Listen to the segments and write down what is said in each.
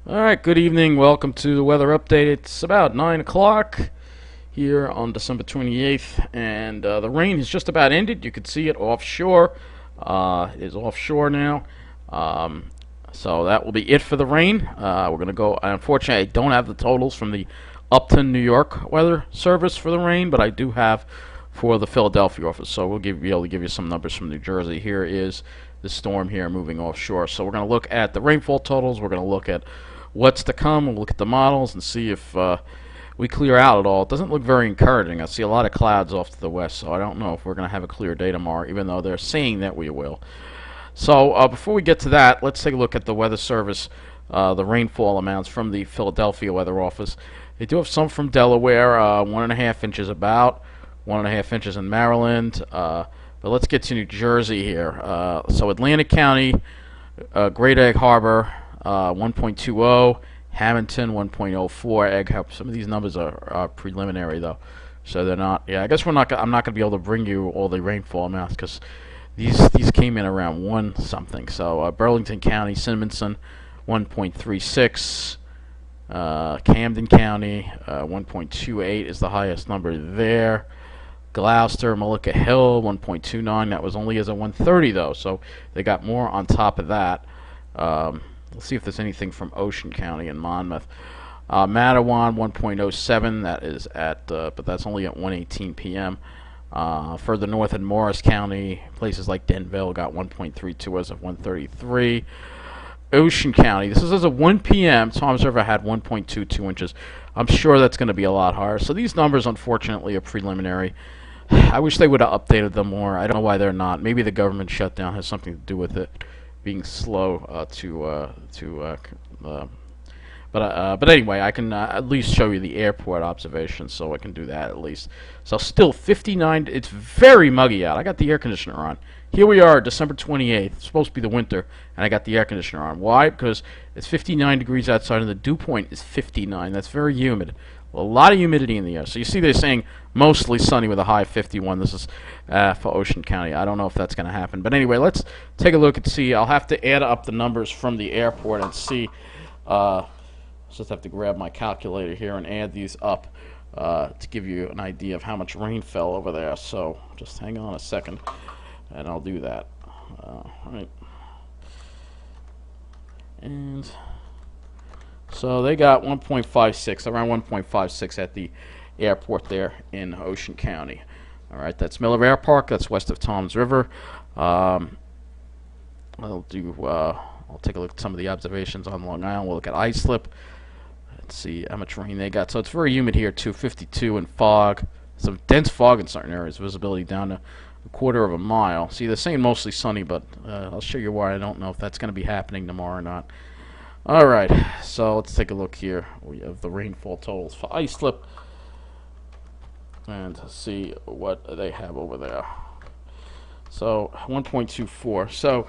Alright, good evening. Welcome to the weather update. It's about 9 o'clock here on December 28th, and the rain has just about ended. You can see it offshore. It is offshore now. Um, so that will be it for the rain. We're going to go. Unfortunately, I don't have the totals from the Upton, New York weather service for the rain, but I do have for the Philadelphia office. So we'll be able to give you some numbers from New Jersey. Here is the storm here moving offshore. So we're going to look at the rainfall totals. We're going to look at what's to come. We'll look at the models and see if we clear out at all. It doesn't look very encouraging. I see a lot of clouds off to the west, so I don't know if we're going to have a clear day tomorrow, even though they're saying that we will. So before we get to that, let's take a look at the weather service, the rainfall amounts from the Philadelphia weather office. They do have some from Delaware, 1.5 inches about, 1.5 inches in Maryland. But let's get to New Jersey here. So Atlantic County, Great Egg Harbor, 1.20, Hamilton 1.04, Egg Harbor. Some of these numbers are preliminary though, so they're not. Yeah, I guess I'm not going to be able to bring you all the rainfall amounts because these came in around 1 something. So Burlington County, Simonson 1.36, Camden County 1.28 is the highest number there. Gloucester, Mullica Hill 1.29. That was only as a 130 though, so they got more on top of that. Let's see if there's anything from Ocean County and Monmouth. Matawan 1.07. That is at, but that's only at 1:18 p.m. Further north in Morris County, places like Denville got 1.32 as of 1:33. Ocean County, this is as of 1 p.m. Tom's River had 1.22 inches. I'm sure that's going to be a lot higher. So these numbers, unfortunately, are preliminary. I wish they would have updated them more. I don't know why they're not. Maybe the government shutdown has something to do with it being slow but anyway, I can at least show you the airport observations, so I can do that at least. So still 59. It's very muggy out. I got the air conditioner on. Here we are, December 28th. It's supposed to be the winter, and I got the air conditioner on. Why? Because it's 59 degrees outside, and the dew point is 59. That's very humid. A lot of humidity in the air. So you see they're saying mostly sunny with a high of 51. This is for Ocean County. I don't know if that's going to happen. But anyway, let's take a look and see. I'll have to add up the numbers from the airport and see. Just have to grab my calculator here and add these up to give you an idea of how much rain fell over there. So just hang on a second, and I'll do that. All right. And so they got 1.56, around 1.56 at the airport there in Ocean County. All right, that's Miller Air Park. That's west of Tom's River. I'll take a look at some of the observations on Long Island. We'll look at islip. Let's see how much rain they got. So it's very humid here too, 52, and fog. Some dense fog in certain areas. Visibility down to a quarter of a mile. See, they're saying mostly sunny, but I'll show you why I don't know if that's going to be happening tomorrow or not. All right, so let's take a look here. We have the rainfall totals for islip and see what they have over there. So 1.24. So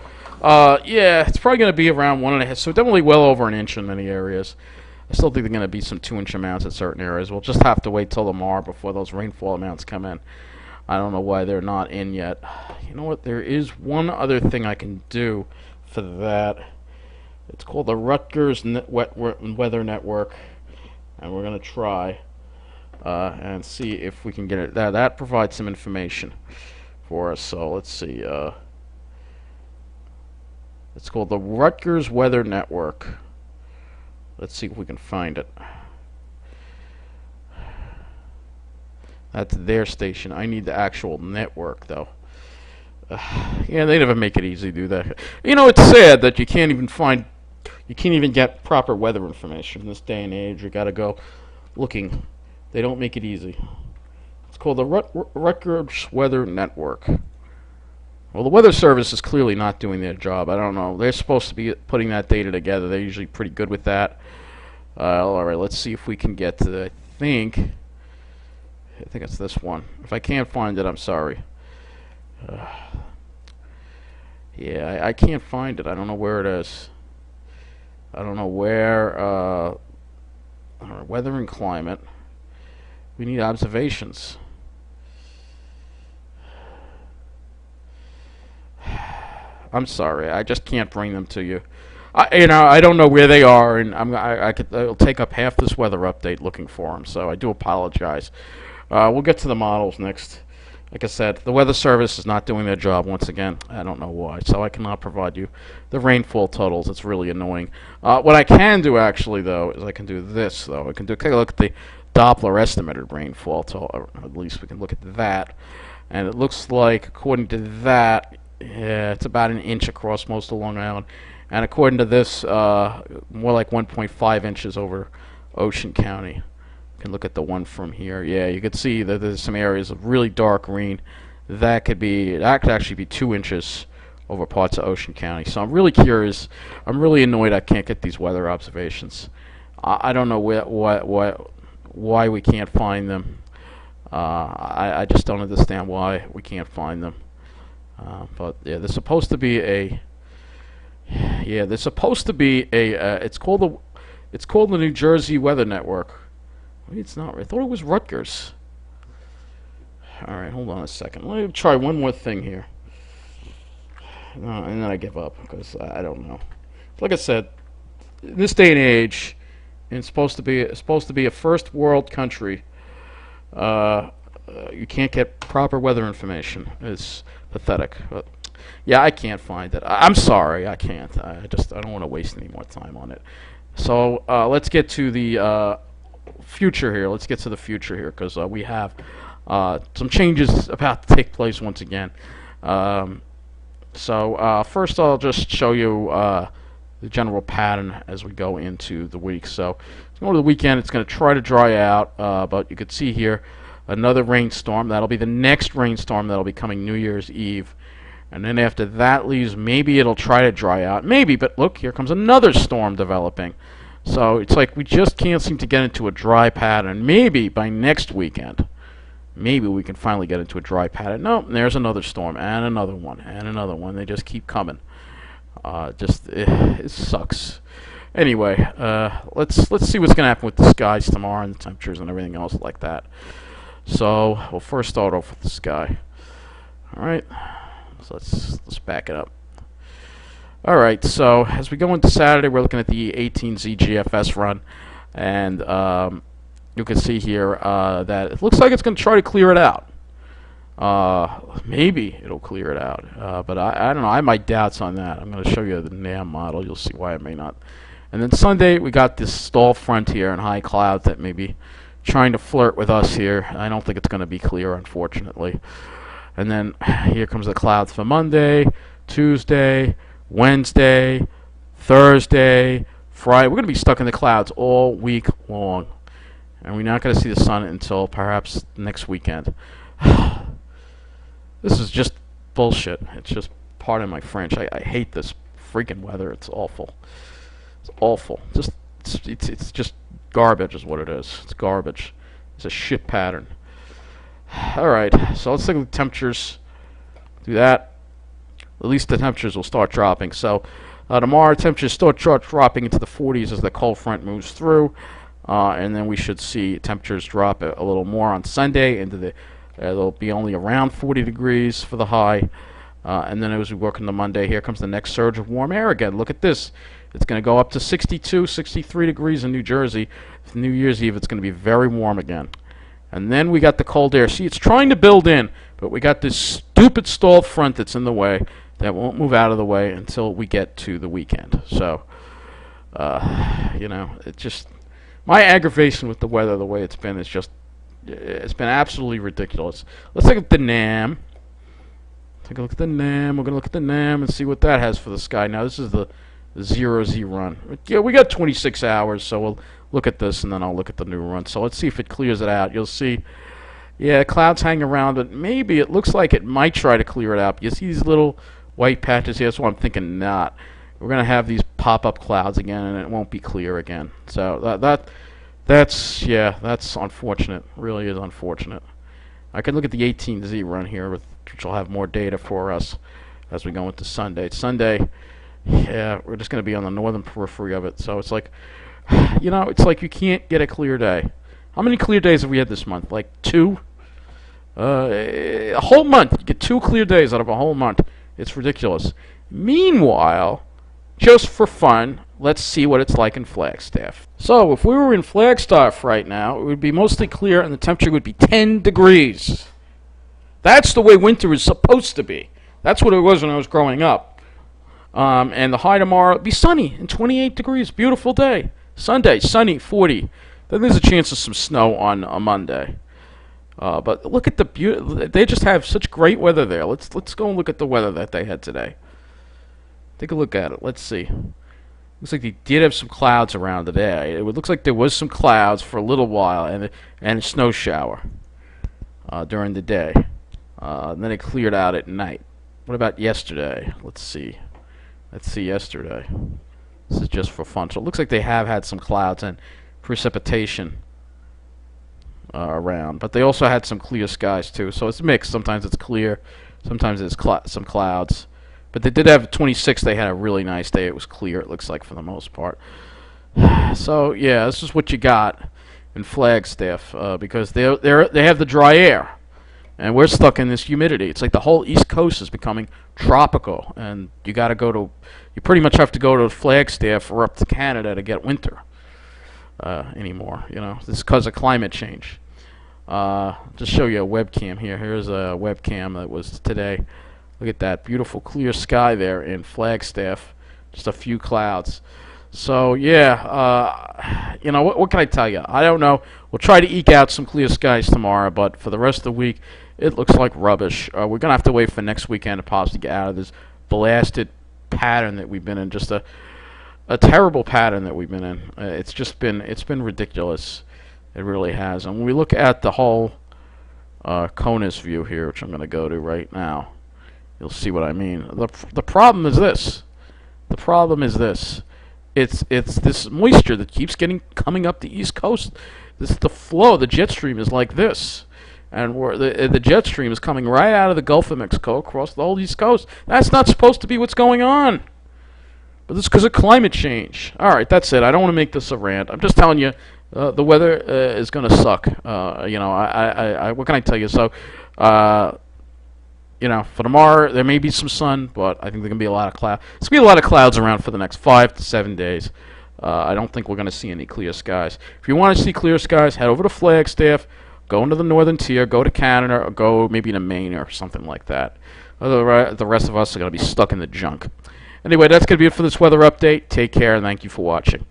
yeah, it's probably going to be around 1.5. So definitely well over an inch in many areas. I still think there are going to be some 2-inch amounts at certain areas. We'll just have to wait till tomorrow before those rainfall amounts come in. I don't know why they're not in yet. You know what? There is one other thing I can do for that. It's called the Rutgers Weather Network, and we're going to try and see if we can get it. That provides some information for us. So let's see. It's called the Rutgers Weather Network. Let's see if we can find it. That's their station. I need the actual network, though. Yeah, they never make it easy, do they? You know, it's sad that you can't even get proper weather information in this day and age. You gotta go looking. They don't make it easy. It's called the Rutgers Weather Network. Well, the Weather Service is clearly not doing their job. I don't know. They're supposed to be putting that data together. They're usually pretty good with that. All right, let's see if we can get to. I think it's this one. If I can't find it, I'm sorry. Yeah, I can't find it. I don't know where it is. I don't know where. Weather and climate. We need observations. I'm sorry, I just can't bring them to you. I don't know where they are, and I'll take up half this weather update looking for them. So I do apologize. We'll get to the models next. Like I said, the Weather Service is not doing their job once again. I don't know why, so I cannot provide you the rainfall totals. It's really annoying. What I can do, actually, though, is I can do this, though. Take a look at the Doppler estimated rainfall, or at least we can look at that. And it looks like, according to that, yeah, it's about an inch across most of Long Island. And according to this, more like 1.5 inches over Ocean County. You can look at the one from here. Yeah, you can see that there's some areas of really dark green. That could actually be 2 inches over parts of Ocean County. So I'm really curious. I'm really annoyed I can't get these weather observations. I don't know why we can't find them. I just don't understand why we can't find them. But yeah, there's supposed to be a. Yeah, there's supposed to be a. It's called the New Jersey Weather Network. Wait, it's not. I thought it was Rutgers. All right, hold on a second. Let me try one more thing here, and then I give up because I don't know. Like I said, in this day and age, and it's supposed to be a first world country. You can't get proper weather information. It's pathetic. But yeah, I can't find it. I'm sorry, I can't. I don't want to waste any more time on it. So let's get to the future here. Let's get to the future here because we have some changes about to take place once again. So first I'll just show you the general pattern as we go into the week. So going to the weekend, it's going to try to dry out, but you can see here another rainstorm. That'll be the next rainstorm that'll be coming New Year's Eve. And then after that leaves, maybe it'll try to dry out. Maybe, but look, here comes another storm developing. So it's like we just can't seem to get into a dry pattern. Maybe by next weekend, maybe we can finally get into a dry pattern. No, there's another storm, and another one, and another one. They just keep coming. It sucks. Anyway, let's see what's gonna happen with the skies tomorrow and the temperatures and everything else like that. So we'll first start off with the sky. All right, so let's back it up. All right, so as we go into Saturday, we're looking at the 18Z GFS run, and you can see here that it looks like it's going to try to clear it out. Maybe it'll clear it out, but I don't know. I have my doubts on that. I'm going to show you the NAM model. You'll see why it may not. And then Sunday, we got this stall front here and high cloud that may be trying to flirt with us here. I don't think it's going to be clear, unfortunately. And then here comes the clouds for Monday, Tuesday, Wednesday, Thursday, Friday. We're going to be stuck in the clouds all week long. And we're not going to see the sun until perhaps next weekend. This is just bullshit. It's just, pardon my French. I hate this freaking weather. It's awful. It's awful. It's just garbage is what it is. It's garbage. It's a shit pattern. Alright, so let's look at the temperatures. Do that. At least the temperatures will start dropping. So tomorrow temperatures start dropping into the 40s as the cold front moves through. And then we should see temperatures drop a little more on Sunday into the it'll be only around 40 degrees for the high. And then as we work into Monday, here comes the next surge of warm air again. Look at this. It's going to go up to 62, 63 degrees in New Jersey. For New Year's Eve, it's going to be very warm again. And then we got the cold air. See, it's trying to build in, but we got this stupid stalled front that's in the way that won't move out of the way until we get to the weekend. So, you know, it just... My aggravation with the weather, the way it's been, is just... It's been absolutely ridiculous. Let's look at the NAM. Take a look at the NAM. We're going to look at the NAM and see what that has for the sky. Now, this is the 0Z run. Yeah, we got 26 hours, so we'll look at this, and then I'll look at the new run. So let's see if it clears it out. You'll see, yeah, clouds hang around, but maybe it looks like it might try to clear it out. You see these little white patches here? That's what I'm thinking not. We're going to have these pop-up clouds again, and it won't be clear again. So that's unfortunate. Really is unfortunate. I can look at the 18Z run here, which will have more data for us as we go into Sunday. Sunday, yeah, we're just going to be on the northern periphery of it. So it's like, you know, it's like you can't get a clear day. How many clear days have we had this month? Like 2? A whole month. You get 2 clear days out of a whole month. It's ridiculous. Meanwhile, just for fun, let's see what it's like in Flagstaff. So, if we were in Flagstaff right now, it would be mostly clear and the temperature would be 10 degrees. That's the way winter is supposed to be. That's what it was when I was growing up. And the high tomorrow will be sunny and 28 degrees. Beautiful day. Sunday, sunny, 40. Then there's a chance of some snow on a Monday. But look at the beauty. They just have such great weather there. Let's go and look at the weather that they had today. Take a look at it. Let's see. Looks like they did have some clouds around today. It looks like there was some clouds for a little while and a snow shower during the day. And then it cleared out at night. What about yesterday? Let's see. Let's see yesterday. This is just for fun. So it looks like they have had some clouds and precipitation around. But they also had some clear skies too. So it's mixed. Sometimes it's clear. Sometimes it's some clouds. But they did have 26. They had a really nice day. It was clear, it looks like, for the most part. So, yeah, this is what you got in Flagstaff because they have the dry air. And we're stuck in this humidity. It's like the whole East Coast is becoming tropical. And you pretty much have to go to Flagstaff or up to Canada to get winter anymore. You know, this is because of climate change. Just show you a webcam here. Here's a webcam that was today. Look at that beautiful clear sky there in Flagstaff. Just a few clouds. So, yeah, you know, what can I tell you? I don't know. We'll try to eke out some clear skies tomorrow, but for the rest of the week, it looks like rubbish. We're going to have to wait for next weekend to possibly get out of this blasted pattern that we've been in. Just a terrible pattern that we've been in. It's been ridiculous. It really has. And when we look at the whole CONUS view here, which I'm going to go to right now, you'll see what I mean. The problem is this. The problem is this. It's this moisture that keeps coming up the East Coast. The flow, the jet stream is like this. And the jet stream is coming right out of the Gulf of Mexico across the whole East Coast. That's not supposed to be what's going on. But it's because of climate change. All right, that's it. I don't want to make this a rant. I'm just telling you, the weather is going to suck. You know, what can I tell you? So, you know, for tomorrow there may be some sun, but I think there's going to be a lot of clouds. There's going to be a lot of clouds around for the next 5 to 7 days. I don't think we're going to see any clear skies. If you want to see clear skies, head over to Flagstaff, go into the northern tier, go to Canada, or go maybe to Maine or something like that. The rest of us are going to be stuck in the junk. Anyway, that's going to be it for this weather update. Take care, and thank you for watching.